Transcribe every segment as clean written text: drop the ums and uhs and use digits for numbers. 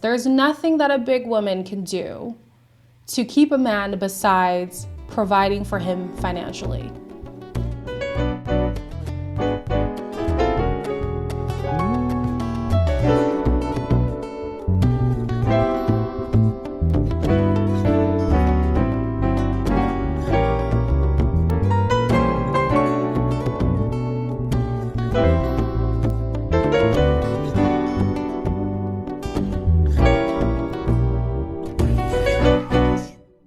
There's nothing that a big woman can do to keep a man besides providing for him financially.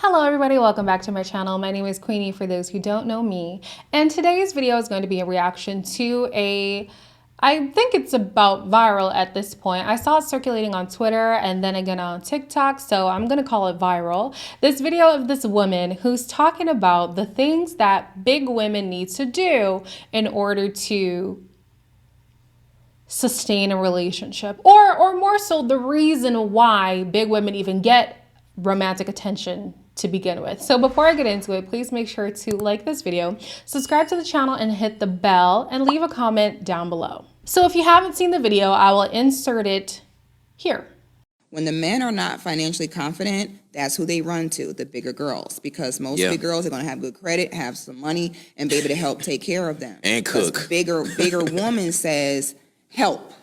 Hello everybody, welcome back to my channel. My name is Queenie for those who don't know me. And today's video is going to be a reaction to I think it's about viral at this point. I saw it circulating on Twitter and then again on TikTok, so I'm gonna call it viral. This video of this woman who's talking about the things that big women need to do in order to sustain a relationship, or more so the reason why big women even get romantic attention to begin with. So before I get into it, please make sure to like this video, subscribe to the channel and hit the bell and leave a comment down below. So if you haven't seen the video, I will insert it here. When the men are not financially confident, that's who they run to, the bigger girls, because most big girls are going to have good credit, have some money, and be able to help take care of them. And cook. Bigger woman says, help.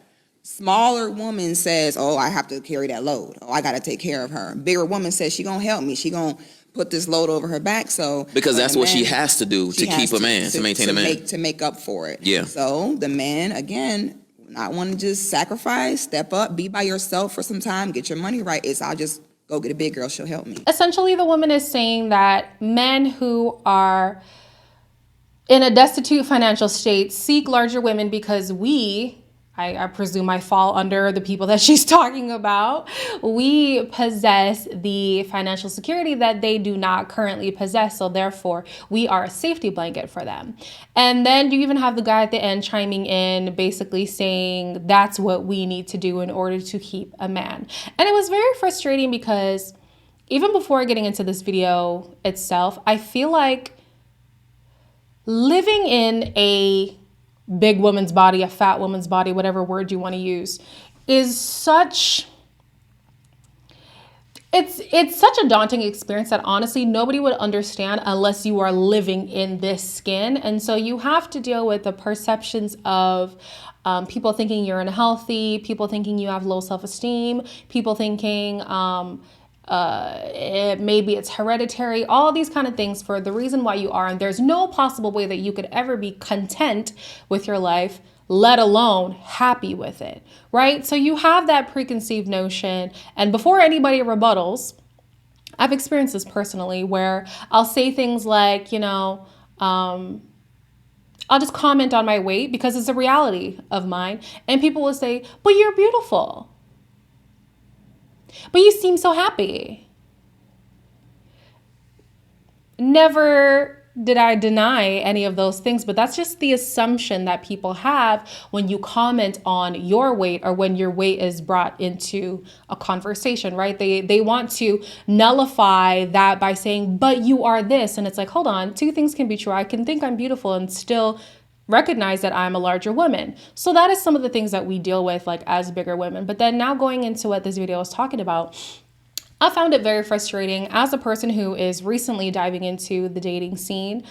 Smaller woman says, oh, I have to carry that load. Oh, I got to take care of her. Bigger woman says, she going to help me. She going to put this load over her back. So because that's what she has to do to keep a man, to maintain a man. To make up for it. Yeah. So the man, again, not want to just sacrifice, step up, be by yourself for some time, get your money right. I'll just go get a big girl, she'll help me. Essentially, the woman is saying that men who are in a destitute financial state seek larger women because I presume I fall under the people that she's talking about. We possess the financial security that they do not currently possess. So therefore, we are a safety blanket for them. And then you even have the guy at the end chiming in, basically saying that's what we need to do in order to keep a man. And it was very frustrating because even before getting into this video itself, I feel like living in a big woman's body, a fat woman's body, whatever word you want to use, is such, it's such a daunting experience that honestly nobody would understand unless you are living in this skin. And so you have to deal with the perceptions of people thinking you're unhealthy, people thinking you have low self-esteem, people thinking maybe it's hereditary, all these kind of things for the reason why you are. And there's no possible way that you could ever be content with your life, let alone happy with it, right? So you have that preconceived notion. And before anybody rebuttals, I've experienced this personally where I'll say things like, you know, I'll just comment on my weight because it's a reality of mine. And people will say, but you're beautiful. But you seem so happy. Never did I deny any of those things, but that's just the assumption that people have when you comment on your weight or when your weight is brought into a conversation, right? They want to nullify that by saying, but you are this. And it's like, hold on, two things can be true. I can think I'm beautiful and still recognize that I'm a larger woman. So that is some of the things that we deal with like as bigger women. But then now going into what this video is talking about, I found it very frustrating as a person who is recently diving into the dating scene.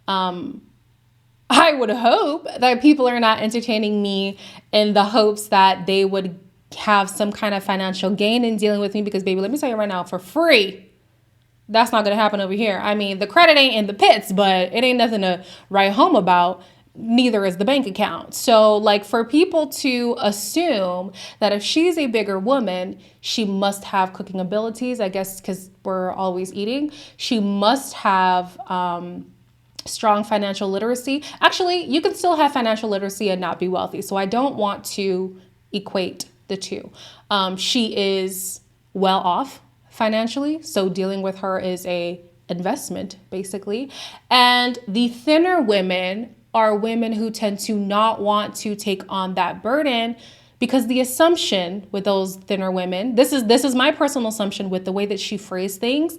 I would hope that people are not entertaining me in the hopes that they would have some kind of financial gain in dealing with me, because baby, let me tell you right now, for free, that's not going to happen over here. I mean, the credit ain't in the pits, but it ain't nothing to write home about. Neither is the bank account. So like for people to assume that if she's a bigger woman, she must have cooking abilities, I guess because we're always eating. She must have strong financial literacy. Actually, you can still have financial literacy and not be wealthy. So I don't want to equate the two. She is well off financially. So dealing with her is a investment basically. And the thinner women are women who tend to not want to take on that burden Because the assumption with those thinner women, this is my personal assumption with the way that she phrased things,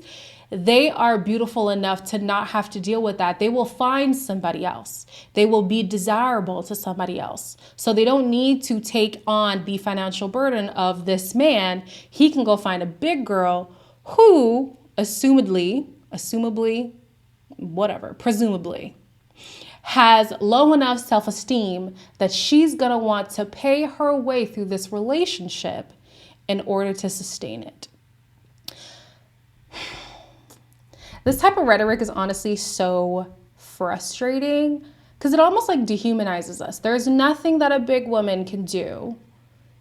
they are beautiful enough to not have to deal with that. They will find somebody else. They will be desirable to somebody else. So they don't need to take on the financial burden of this man. He can go find a big girl who presumably, has low enough self-esteem that she's going to want to pay her way through this relationship in order to sustain it. This type of rhetoric is honestly so frustrating because it almost like dehumanizes us. There's nothing that a big woman can do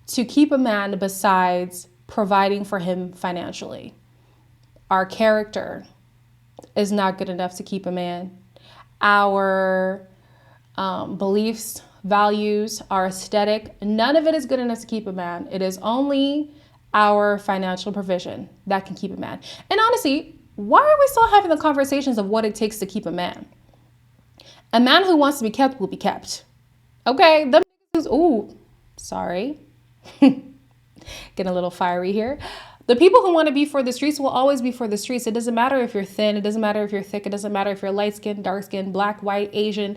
to keep a man besides providing for him financially. Our character is not good enough to keep a man. Our beliefs, values, our aesthetic, none of it is good enough to keep a man. It is only our financial provision that can keep a man. And honestly, why are we still having the conversations of what it takes to keep a man? A man who wants to be kept will be kept. Okay, the who's, ooh, sorry. Getting a little fiery here. The people who want to be for the streets will always be for the streets. It doesn't matter if you're thin. It doesn't matter if you're thick. It doesn't matter if you're light skinned, dark skinned, black, white, Asian,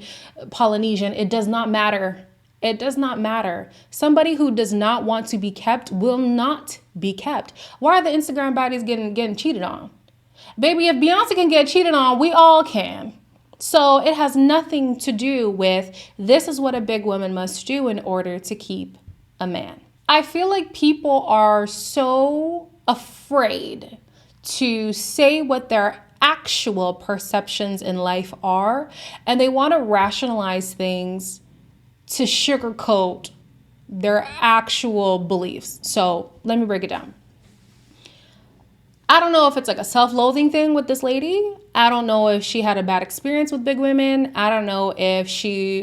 Polynesian. It does not matter. It does not matter. Somebody who does not want to be kept will not be kept. Why are the Instagram baddies getting cheated on? Baby, if Beyonce can get cheated on, we all can. So it has nothing to do with this is what a big woman must do in order to keep a man. I feel like people are so afraid to say what their actual perceptions in life are, and they want to rationalize things to sugarcoat their actual beliefs. So let me break it down. I don't know if it's like a self-loathing thing with this lady. I don't know if she had a bad experience with big women. I don't know if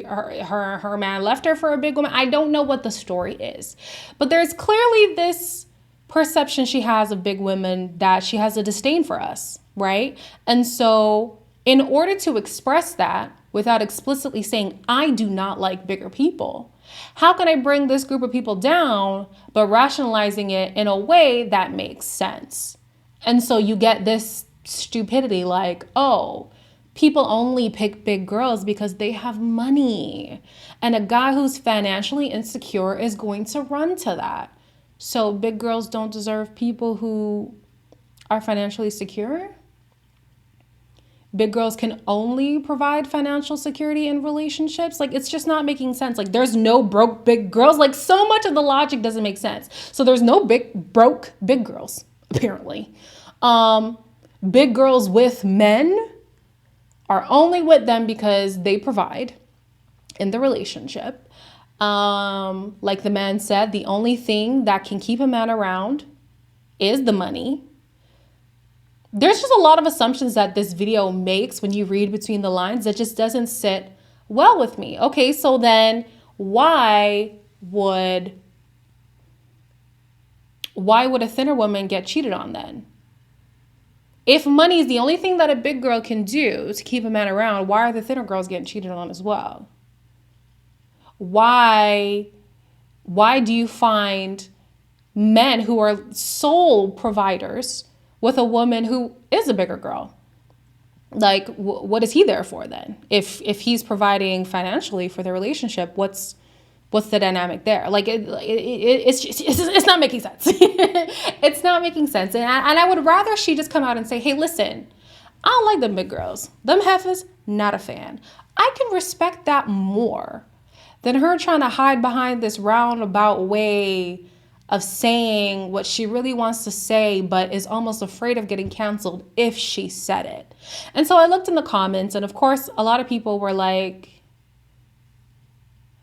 her man left her for a big woman. I don't know what the story is. But there's clearly this perception she has of big women that she has a disdain for us, right? And so in order to express that without explicitly saying, I do not like bigger people, how can I bring this group of people down, but rationalizing it in a way that makes sense? And so you get this stupidity like, oh, people only pick big girls because they have money. And a guy who's financially insecure is going to run to that. So big girls don't deserve people who are financially secure? Big girls can only provide financial security in relationships? Like, it's just not making sense. Like, there's no broke big girls. Like, so much of the logic doesn't make sense. So there's no broke big girls, apparently. Big girls with men are only with them because they provide in the relationship. Like the man said, the only thing that can keep a man around is the money. There's just a lot of assumptions that this video makes when you read between the lines that just doesn't sit well with me. Okay, so then why would a thinner woman get cheated on then? If money is the only thing that a big girl can do to keep a man around, why are the thinner girls getting cheated on as well? Why do you find men who are sole providers with a woman who is a bigger girl? Like, what is he there for then? If he's providing financially for the relationship, what's the dynamic there? Like, it's not making sense. It's not making sense. And I would rather she just come out and say, hey, listen, I don't like them big girls. Them heifers, not a fan. I can respect that more than her trying to hide behind this roundabout way of saying what she really wants to say, but is almost afraid of getting canceled if she said it. And so I looked in the comments, and of course, a lot of people were like,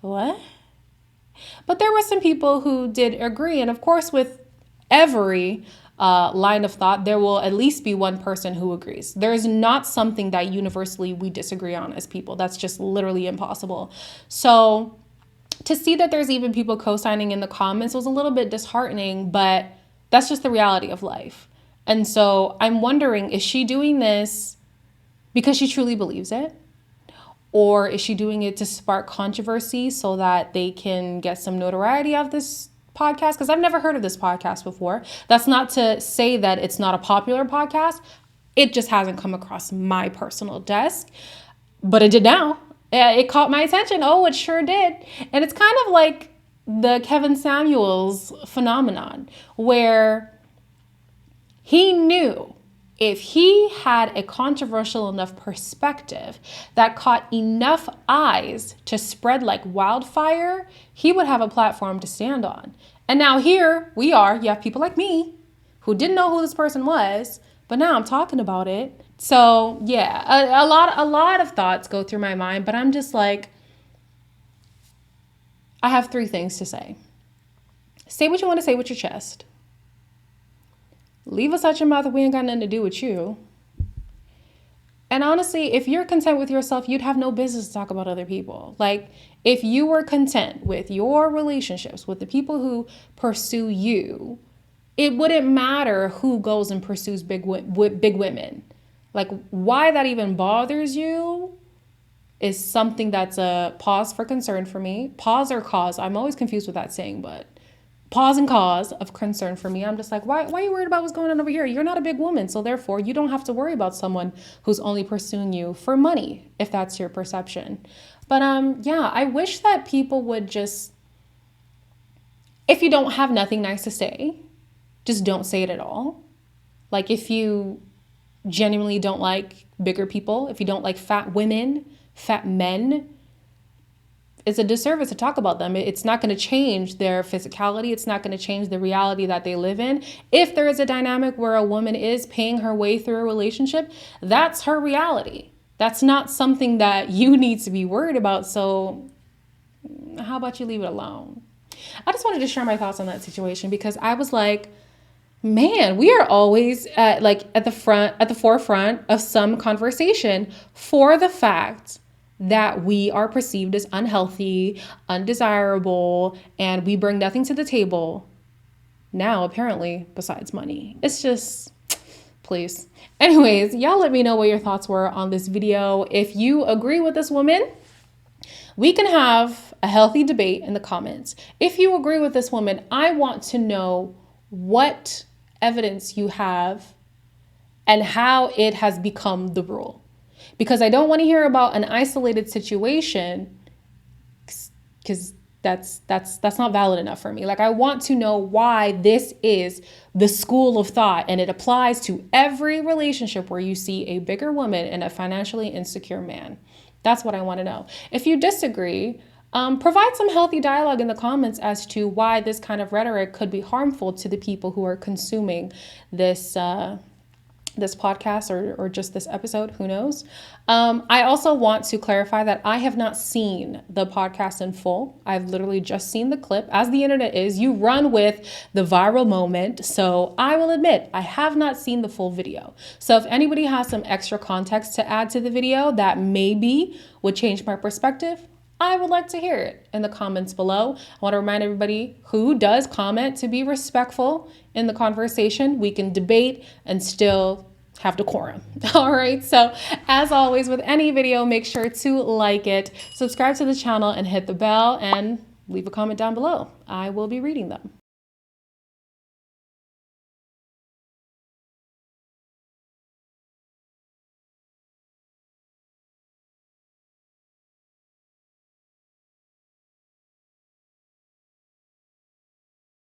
what? But there were some people who did agree. And of course, with every line of thought, there will at least be one person who agrees. There is not something that universally we disagree on as people. That's just literally impossible. So to see that there's even people co-signing in the comments was a little bit disheartening, but that's just the reality of life. And so I'm wondering, is she doing this because she truly believes it? Or is she doing it to spark controversy so that they can get some notoriety out of this podcast? Because I've never heard of this podcast before. That's not to say that it's not a popular podcast. It just hasn't come across my personal desk. But it did now. It caught my attention. Oh, it sure did. And it's kind of like the Kevin Samuels phenomenon, where he knew if he had a controversial enough perspective that caught enough eyes to spread like wildfire, he would have a platform to stand on. And now here we are. You have people like me who didn't know who this person was, but now I'm talking about it. So yeah, a lot of thoughts go through my mind, but I'm just like, I have 3 things to say. Say what you want to say with your chest. Leave us out your mouth if we ain't got nothing to do with you. And honestly, if you're content with yourself, you'd have no business to talk about other people. Like, if you were content with your relationships, with the people who pursue you, it wouldn't matter who goes and pursues big women. Like, why that even bothers you is something that's a pause for concern for me. Pause or cause. I'm always confused with that saying, but pause and cause of concern for me. I'm just like, why are you worried about what's going on over here? You're not a big woman, so therefore you don't have to worry about someone who's only pursuing you for money, if that's your perception. But yeah, I wish that people would just, if you don't have nothing nice to say, just don't say it at all. Like, if you genuinely don't like bigger people, if you don't like fat women, fat men, it's a disservice to talk about them. It's not going to change their physicality. It's not going to change the reality that they live in. If there is a dynamic where a woman is paying her way through a relationship, that's her reality. That's not something that you need to be worried about. So how about you leave it alone? I just wanted to share my thoughts on that situation because I was like, man, we are always at the forefront of some conversation for the fact that we are perceived as unhealthy, undesirable, and we bring nothing to the table now, apparently, besides money. It's just, please. Anyways, y'all let me know what your thoughts were on this video. If you agree with this woman, we can have a healthy debate in the comments. If you agree with this woman, I want to know what evidence you have and how it has become the rule. Because I don't want to hear about an isolated situation, because that's not valid enough for me. Like, I want to know why this is the school of thought, and it applies to every relationship where you see a bigger woman and a financially insecure man. That's what I want to know. If you disagree, provide some healthy dialogue in the comments as to why this kind of rhetoric could be harmful to the people who are consuming this this podcast or just this episode, who knows. I also want to clarify that I have not seen the podcast in full. I've literally just seen the clip. As the internet is, you run with the viral moment. So I will admit, I have not seen the full video. So if anybody has some extra context to add to the video that maybe would change my perspective, I would like to hear it in the comments below. I want to remind everybody who does comment to be respectful in the conversation. We can debate and still have decorum. All right. So as always, with any video, make sure to like it, subscribe to the channel, and hit the bell, and leave a comment down below. I will be reading them.